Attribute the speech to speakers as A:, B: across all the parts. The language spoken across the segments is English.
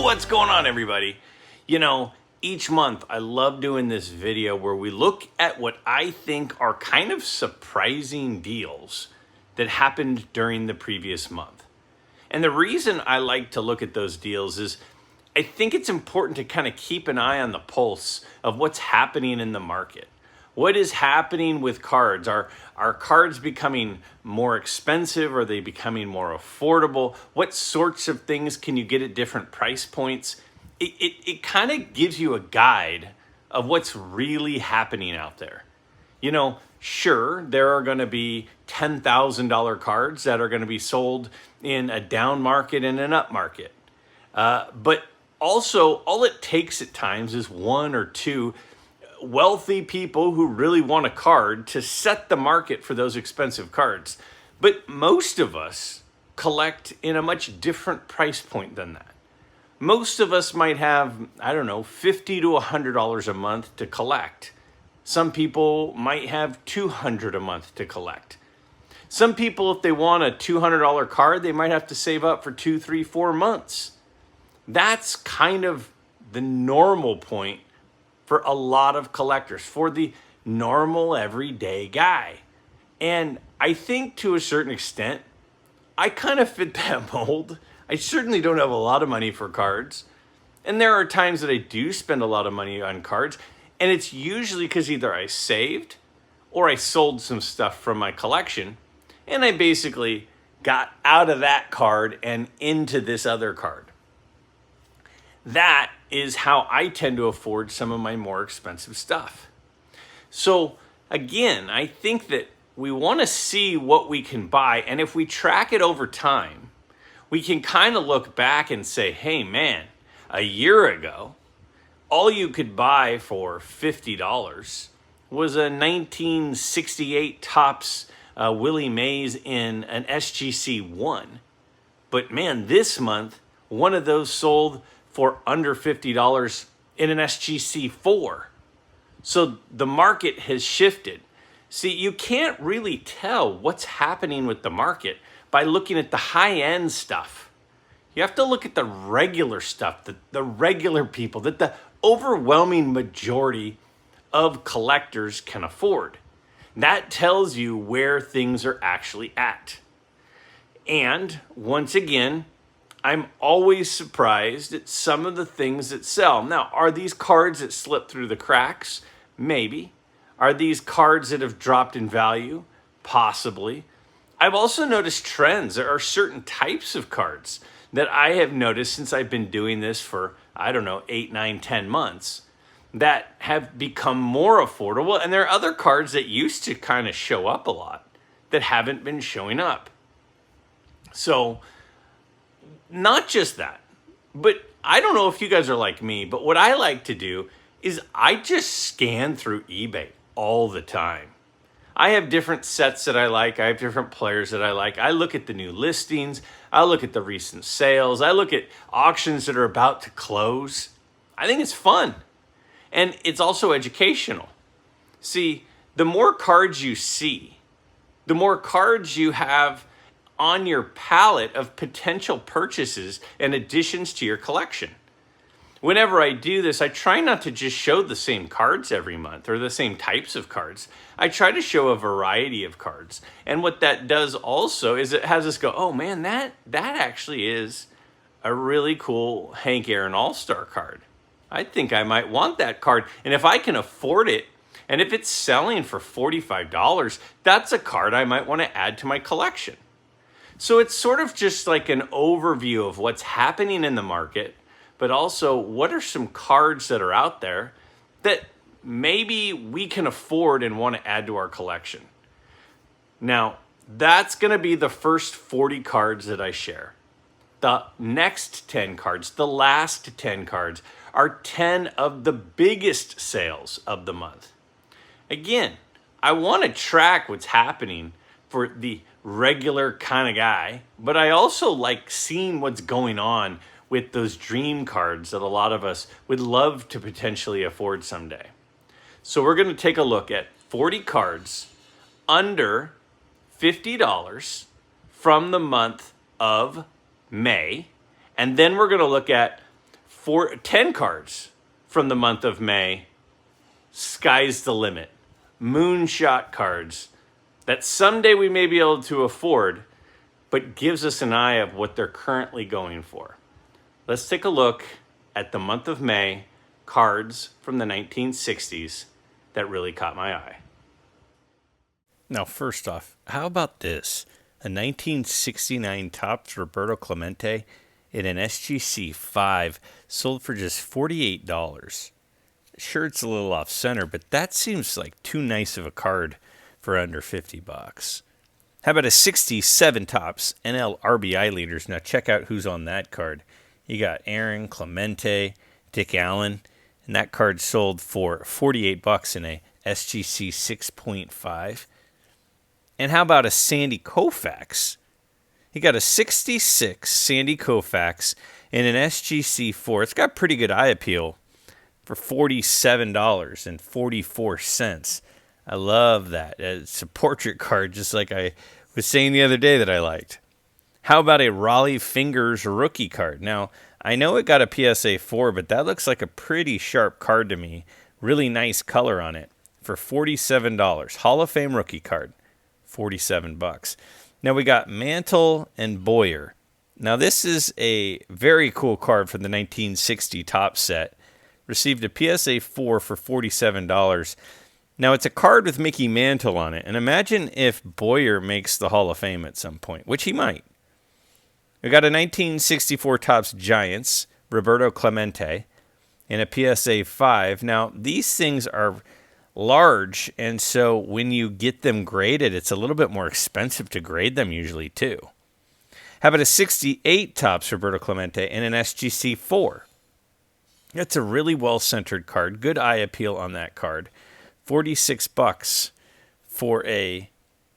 A: What's going on, everybody? You know, each month I love doing this video where we look at what I think are kind of surprising deals that happened during the previous month. And the reason I like to look at those deals is I think it's important to kind of keep an eye on the pulse of what's happening in the market. What is happening with cards? Are cards becoming more expensive? Are they becoming more affordable? What sorts of things can you get at different price points? It kind of gives you a guide of what's really happening out there. You know, sure, there are going to be $10,000 cards that are going to be sold in a down market and an up market. But also, all it takes at times is one or two wealthy people who really want a card to set the market for those expensive cards. But most of us collect in a much different price point than that. Most of us might have, I don't know, $50 to $100 a month to collect. Some people might have $200 a month to collect. Some people, if they want a $200 card, they might have to save up for 2, 3, 4 months. That's kind of the normal point for a lot of collectors, for the normal everyday guy. And I think to a certain extent, I kind of fit that mold. I certainly don't have a lot of money for cards. And there are times that I do spend a lot of money on cards. And it's usually because either I saved or I sold some stuff from my collection. And I basically got out of that card and into this other card. That is how I tend to afford some of my more expensive stuff. So again, I think that we want to see what we can buy. And if we track it over time, we can kind of look back and say, hey man, a year ago, all you could buy for $50 was a 1968 Topps Willie Mays in an SGC 1. But man, this month, one of those sold for under $50 in an SGC 4. So the market has shifted. See, you can't really tell what's happening with the market by looking at the high-end stuff. You have to look at the regular stuff, the regular people that the overwhelming majority of collectors can afford. That tells you where things are actually at. And once again, I'm always surprised at some of the things that sell. Now, are these cards that slip through the cracks? Maybe. Are these cards that have dropped in value? Possibly. I've also noticed trends. There are certain types of cards that I have noticed since I've been doing this for, 8, 9, 10 months that have become more affordable. And there are other cards that used to kind of show up a lot that haven't been showing up. So, not just that, but I don't know if you guys are like me, but what I like to do is I just scan through eBay all the time. I have different sets that I like. I have different players that I like. I look at the new listings. I look at the recent sales. I look at auctions that are about to close. I think it's fun. And it's also educational. See, the more cards you see, the more cards you have on your palette of potential purchases and additions to your collection. Whenever I do this, I try not to just show the same cards every month or the same types of cards. I try to show a variety of cards. And what that does also is it has us go, oh man, that actually is a really cool Hank Aaron All-Star card. I think I might want that card. And if I can afford it, and if it's selling for $45, that's a card I might want to add to my collection. So it's sort of just like an overview of what's happening in the market, but also what are some cards that are out there that maybe we can afford and want to add to our collection. Now, that's going to be the first 40 cards that I share. The next 10 cards, the last 10 cards, are 10 of the biggest sales of the month. Again, I want to track what's happening for the regular kind of guy, but I also like seeing what's going on with those dream cards that a lot of us would love to potentially afford someday. So we're going to take a look at 40 cards under $50 from the month of May. And then we're going to look at 10 cards from the month of May. Sky's the limit. Moonshot cards that someday we may be able to afford, but gives us an eye of what they're currently going for. Let's take a look at the month of May cards from the 1960s that really caught my eye. Now, first off, how about this? A 1969 Topps Roberto Clemente in an SGC 5 sold for just $48. Sure, it's a little off center, but that seems like too nice of a card for under $50. How about a 67 Topps NL RBI leaders? Now check out who's on that card. You got Aaron, Clemente, Dick Allen, and that card sold for $48 in a SGC 6.5. And how about a Sandy Koufax? You got a 66 Sandy Koufax in an SGC 4. It's got pretty good eye appeal for $47.44. I love that. It's a portrait card, just like I was saying the other day that I liked. How about a Raleigh Fingers rookie card? Now, I know it got a PSA 4, but that looks like a pretty sharp card to me. Really nice color on it for $47. Hall of Fame rookie card, $47. Now we got Mantle and Boyer. Now this is a very cool card from the 1960 Topps set. Received a PSA 4 for $47. Now it's a card with Mickey Mantle on it. And imagine if Boyer makes the Hall of Fame at some point, which he might. We got a 1964 Topps Giants, Roberto Clemente, and a PSA 5. Now these things are large, and so when you get them graded, it's a little bit more expensive to grade them usually too. How about a 68 Topps Roberto Clemente and an SGC 4? That's a really well-centered card. Good eye appeal on that card. $46 for a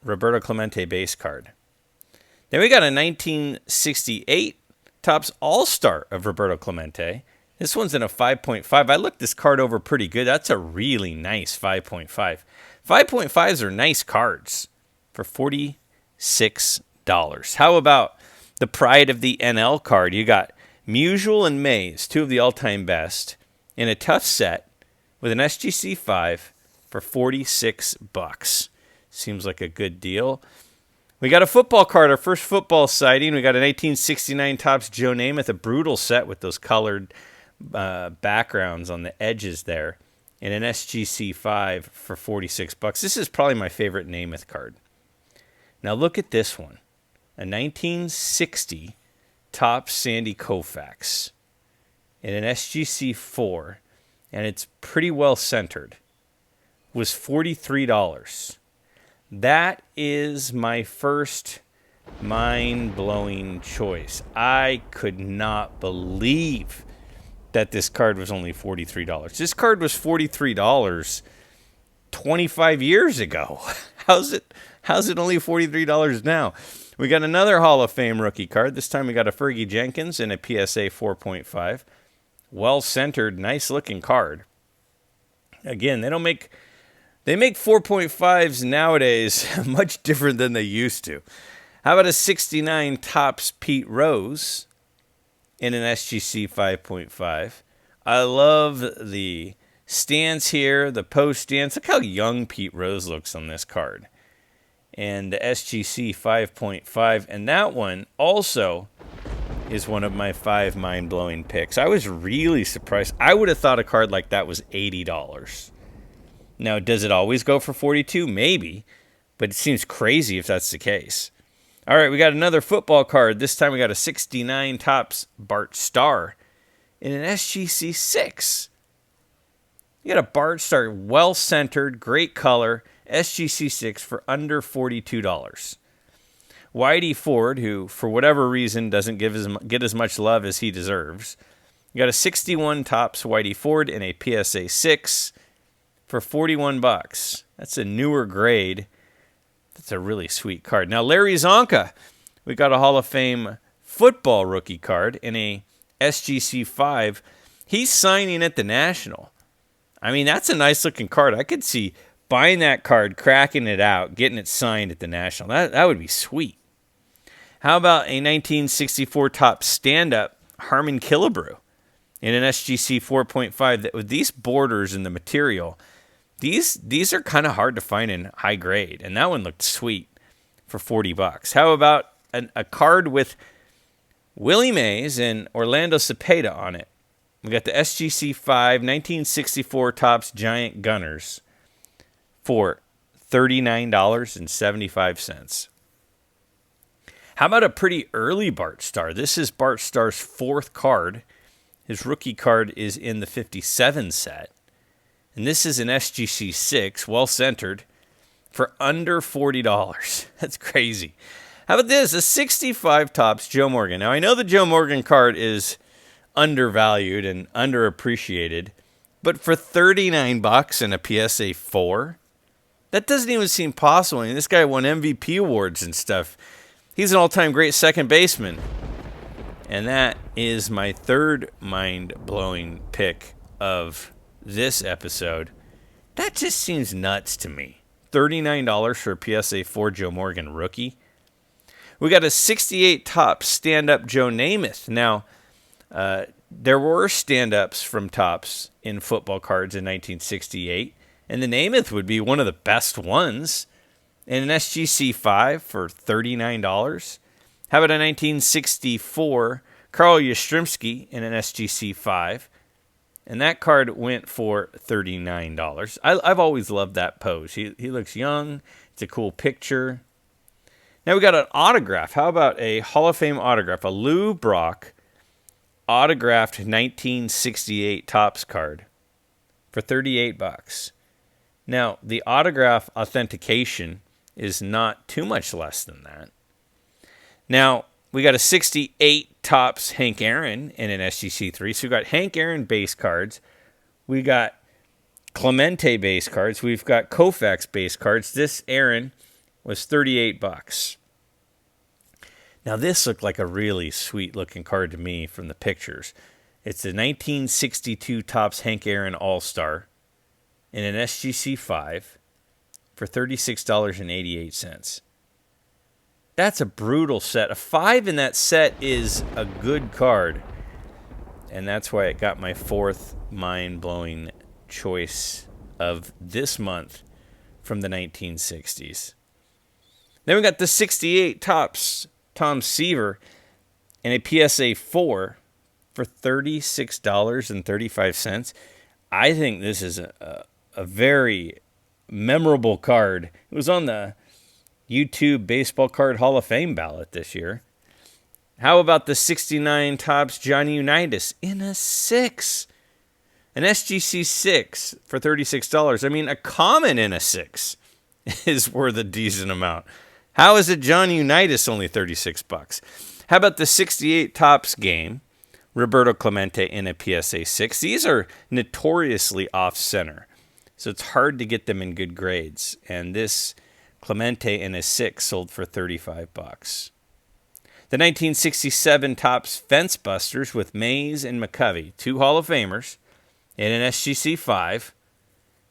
A: Roberto Clemente base card. Then we got a 1968 Topps All-Star of Roberto Clemente. This one's in a 5.5. I looked this card over pretty good. That's a really nice 5.5. 5.5s are nice cards for $46. How about the pride of the NL card? You got Musial and Mays, two of the all-time best, in a tough set with an SGC 5 for $46. Seems like a good deal. We got a football card, our first football sighting. We got an 1869 Topps Joe Namath, a brutal set with those colored backgrounds on the edges there, and an SGC 5 for $46. This is probably my favorite Namath card. Now look at this one. A 1960 Topps Sandy Koufax in an SGC 4, and it's pretty well centered, was $43. That is my first mind-blowing choice. I could not believe that this card was only $43. This card was $43 25 years ago. How's it only $43 now? We got another Hall of Fame rookie card. This time we got a Fergie Jenkins in a PSA 4.5. Well-centered, nice-looking card. Again, they make 4.5s nowadays much different than they used to. How about a 69 Topps Pete Rose in an SGC 5.5? I love the stance here, the post stance. Look how young Pete Rose looks on this card. And the SGC 5.5. And that one also is one of my 5 mind-blowing picks. I was really surprised. I would have thought a card like that was $80. Now, does it always go for $42? Maybe, but it seems crazy if that's the case. All right, we got another football card. This time we got a 69 Topps Bart Starr in an SGC 6. You got a Bart Starr, well-centered, great color, SGC 6 for under $42. Whitey Ford, who for whatever reason doesn't get as much love as he deserves. You got a 61 Topps Whitey Ford in a PSA 6 for $41. That's a newer grade. That's a really sweet card. Now, Larry Zonka, we got a Hall of Fame football rookie card in a SGC 5. He's signing at the National. I mean, that's a nice-looking card. I could see buying that card, cracking it out, getting it signed at the National. That would be sweet. How about a 1964 Topps stand-up Harmon Killebrew in an SGC 4.5, that with these borders and the material, these are kind of hard to find in high grade. And that one looked sweet for $40. How about a card with Willie Mays and Orlando Cepeda on it? We got the SGC 5 1964 Topps Giant Gunners for $39.75. How about a pretty early Bart Starr? This is Bart Starr's fourth card. His rookie card is in the 57 set. And this is an SGC 6, well-centered, for under $40. That's crazy. How about this? A 65 Topps Joe Morgan. Now, I know the Joe Morgan card is undervalued and underappreciated, but for $39 and a PSA 4, that doesn't even seem possible. I mean, this guy won MVP awards and stuff. He's an all-time great second baseman. And that is my third mind-blowing pick of this episode. That just seems nuts to me. $39 for a PSA 4 Joe Morgan rookie. We got a 68 Topps stand-up Joe Namath. Now, there were stand-ups from Topps in football cards in 1968, and the Namath would be one of the best ones. And an SGC 5 for $39. How about a 1964 Carl Yastrzemski in an SGC 5? And that card went for $39. I've always loved that pose. He looks young. It's a cool picture. Now we got an autograph. How about a Hall of Fame autograph? A Lou Brock autographed 1968 Topps card for $38. Now, the autograph authentication is not too much less than that. Now, we got a 68 Topps Hank Aaron in an SGC 3. So we got Hank Aaron base cards. We got Clemente base cards. We've got Koufax base cards. This Aaron was $38. Now, this looked like a really sweet-looking card to me from the pictures. It's the 1962 Topps Hank Aaron All-Star in an SGC 5 for $36.88. That's a brutal set. A 5 in that set is a good card. And that's why it got my fourth mind-blowing choice of this month from the 1960s. Then we got the 68 Topps Tom Seaver in a PSA 4 for $36.35. I think this is a very memorable card. It was on the YouTube Baseball Card Hall of Fame ballot this year. How about the 69 Topps Johnny Unitas in a 6? An SGC 6 for $36. I mean, a common in a 6 is worth a decent amount. How is it Johnny Unitas only $36? How about the 68 Topps game? Roberto Clemente in a PSA 6. These are notoriously off-center, so it's hard to get them in good grades. And this Clemente in a 6 sold for $35. The 1967 Topps Fence Busters with Mays and McCovey, two Hall of Famers, in an SGC 5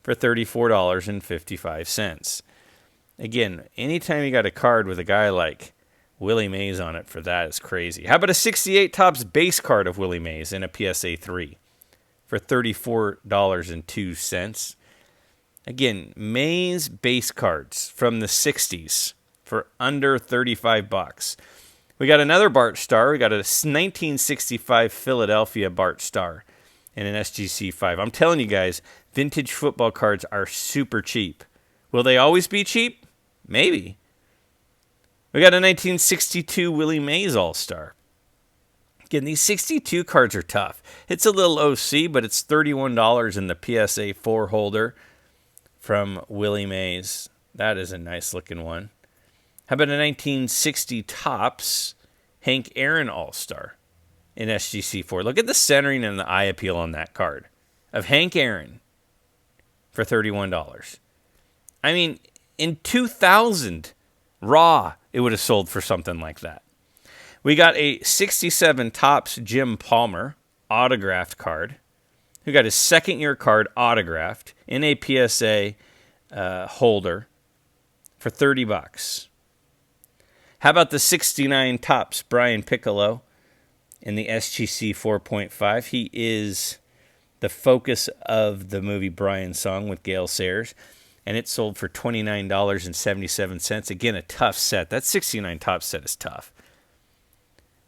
A: for $34.55. Again, anytime you got a card with a guy like Willie Mays on it for that is crazy. How about a 68 Topps base card of Willie Mays in a PSA 3 for $34.02? Again, Mays base cards from the 60s for under $35. We got another Bart Starr. We got a 1965 Philadelphia Bart Starr in an SGC 5. I'm telling you guys, vintage football cards are super cheap. Will they always be cheap? Maybe. We got a 1962 Willie Mays All-Star. Again, these 62 cards are tough. It's a little OC, but it's $31 in the PSA 4 holder from Willie Mays. That is a nice looking one. How about a 1960 Topps Hank Aaron All-Star in SGC 4? Look at the centering and the eye appeal on that card of Hank Aaron for $31. I mean, in 2000, raw, it would have sold for something like that. We got a 67 Topps Jim Palmer autographed card. We got his second-year card autographed in a PSA holder for $30. How about the 69 Topps Brian Piccolo in the SGC 4.5. He is the focus of the movie Brian Song with Gale Sayers, and it sold for $29.77. Again, a tough set. That 69 Topps set is tough.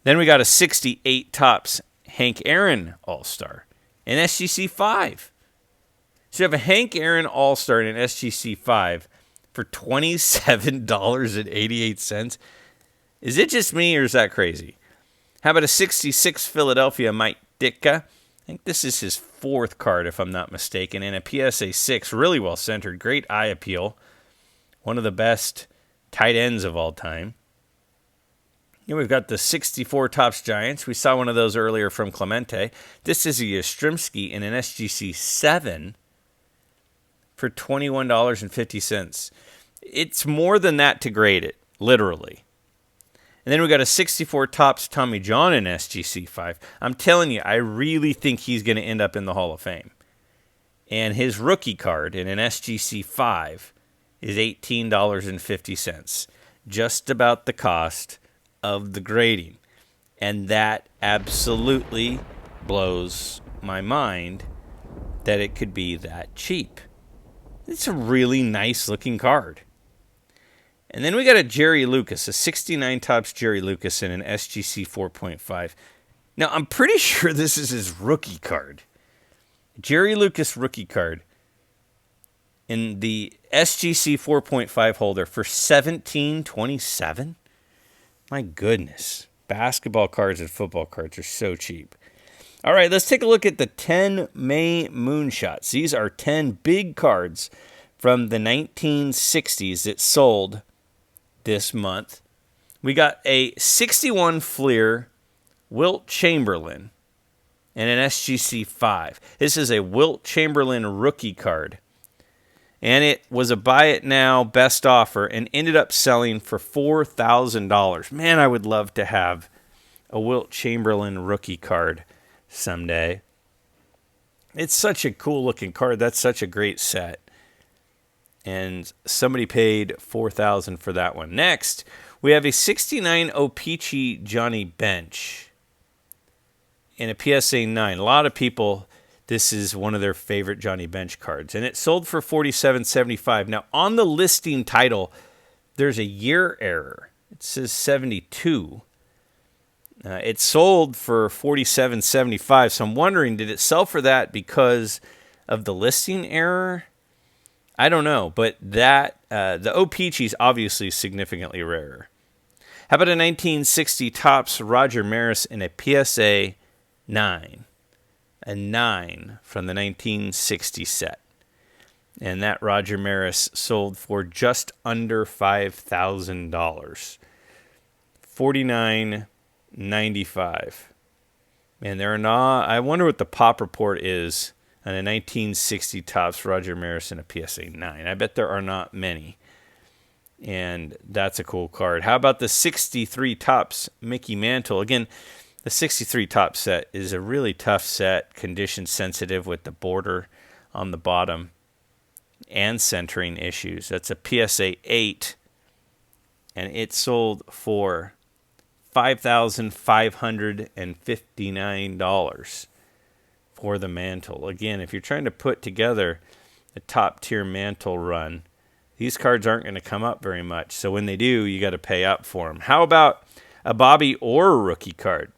A: Then we got a 68 Topps Hank Aaron All-Star in SGC 5. So you have a Hank Aaron All-Star in an SGC 5 for $27.88. Is it just me, or is that crazy? How about a 66 Philadelphia Mike Ditka? I think this is his fourth card, if I'm not mistaken, and a PSA 6, really well centered, great eye appeal, one of the best tight ends of all time. Here we've got the 64 Topps Giants. We saw one of those earlier from Clemente. This is a Yastrzemski in an SGC 7 for $21.50. It's more than that to grade it, literally. And then we got a 64 Topps Tommy John in SGC 5. I'm telling you, I really think he's going to end up in the Hall of Fame. And his rookie card in an SGC 5 is $18.50. Just about the cost of the grading. And that absolutely blows my mind that it could be that cheap. It's a really nice looking card. And then we got a Jerry Lucas, a 69 Topps Jerry Lucas in an SGC 4.5. Now, I'm pretty sure this is his rookie card. Jerry Lucas rookie card in the SGC 4.5 holder for $17.27. My goodness. Basketball cards and football cards are so cheap. All right, let's take a look at the 10 May Moonshots. These are 10 big cards from the 1960s that sold this month. We got a 61 Fleer Wilt Chamberlain and an SGC 5. This is a Wilt Chamberlain rookie card. And it was a buy it now best offer and ended up selling for $4,000. Man, I would love to have a Wilt Chamberlain rookie card someday. It's such a cool looking card. That's such a great set. And somebody paid $4,000 for that one. Next, we have a 69 O-Pee-Chee Johnny Bench in a PSA 9. A lot of people, this is one of their favorite Johnny Bench cards. And it sold for $47.75. Now, on the listing title, there's a year error. It says 72. It sold for $47.75. So I'm wondering, did it sell for that because of the listing error? I don't know, but that the O-Pee-Chee is obviously significantly rarer. How about a 1960 Topps Roger Maris in a PSA 9? A 9 from the 1960 set. And that Roger Maris sold for just under $5,000. $49.95. Man, there are not. I wonder what the pop report is on a 1960 Topps Roger Maris in a PSA 9. I bet there are not many. And that's a cool card. How about the 63 Topps Mickey Mantle? Again, the 63 Topps set is a really tough set, condition sensitive with the border on the bottom and centering issues. That's a PSA 8, and it sold for $5,559 for the mantle. Again, if you're trying to put together a top-tier mantle run, these cards aren't going to come up very much. So when they do, you got to pay up for them. How about a Bobby Orr rookie card?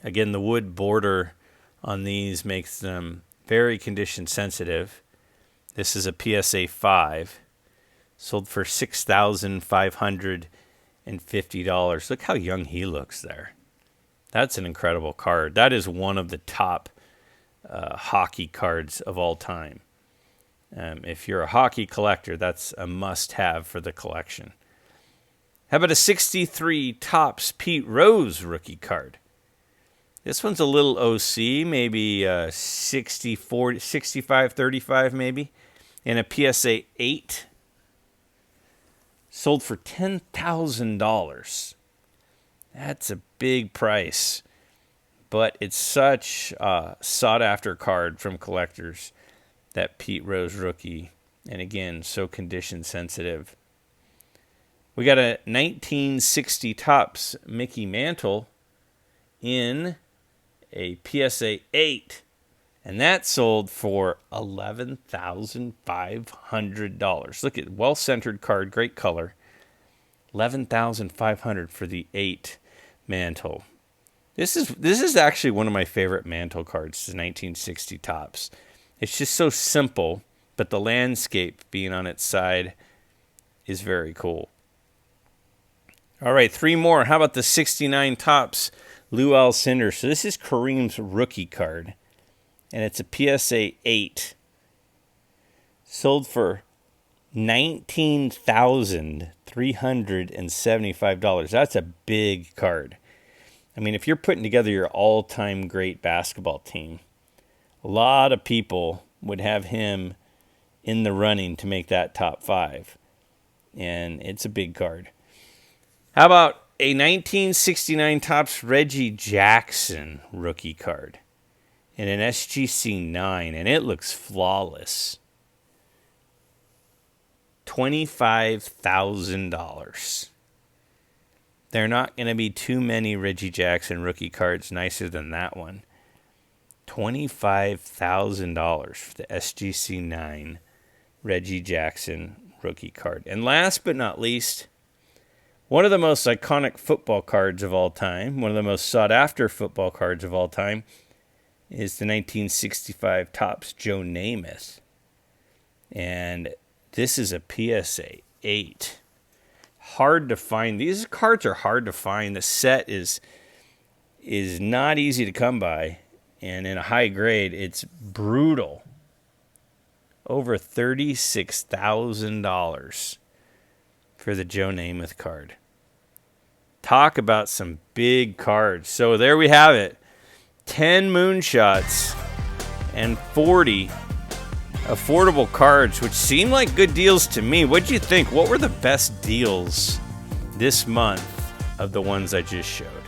A: Again, the wood border on these makes them very condition sensitive. This is a PSA 5. Sold for $6,550. Look how young he looks there. That's an incredible card. That is one of the top hockey cards of all time. If you're a hockey collector, that's a must-have for the collection. How about a 63 Topps Pete Rose rookie card? This one's a little OC, maybe 60-40, 65-35 maybe, and a PSA 8. Sold for $10,000. That's a big price, but it's such a sought-after card from collectors, that Pete Rose rookie, and again, so condition sensitive. We got a 1960 Topps Mickey Mantle in a PSA 8. And that sold for $11,500. Look at well-centered card, great color. $11,500 for the 8 mantle. This is actually one of my favorite mantle cards, the 1960 Topps. It's just so simple, but the landscape being on its side is very cool. All right, 3 more. How about the 69 Topps Lou Alcindor? So this is Kareem's rookie card, and it's a PSA 8. Sold for $19,375. That's a big card. I mean, if you're putting together your all-time great basketball team, a lot of people would have him in the running to make that top 5. And it's a big card. How about a 1969 Topps Reggie Jackson rookie card in an SGC 9, and it looks flawless. $25,000. There are not going to be too many Reggie Jackson rookie cards nicer than that one. $25,000 for the SGC 9 Reggie Jackson rookie card. And last but not least, one of the most iconic football cards of all time, one of the most sought-after football cards of all time, is the 1965 Topps Joe Namath. And this is a PSA 8. Hard to find. These cards are hard to find. The set is not easy to come by. And in a high grade, it's brutal. Over $36,000 for the Joe Namath card. Talk about some big cards. So there we have it. 10 moonshots and 40 affordable cards, which seem like good deals to me. What'd you think? What were the best deals this month of the ones I just showed?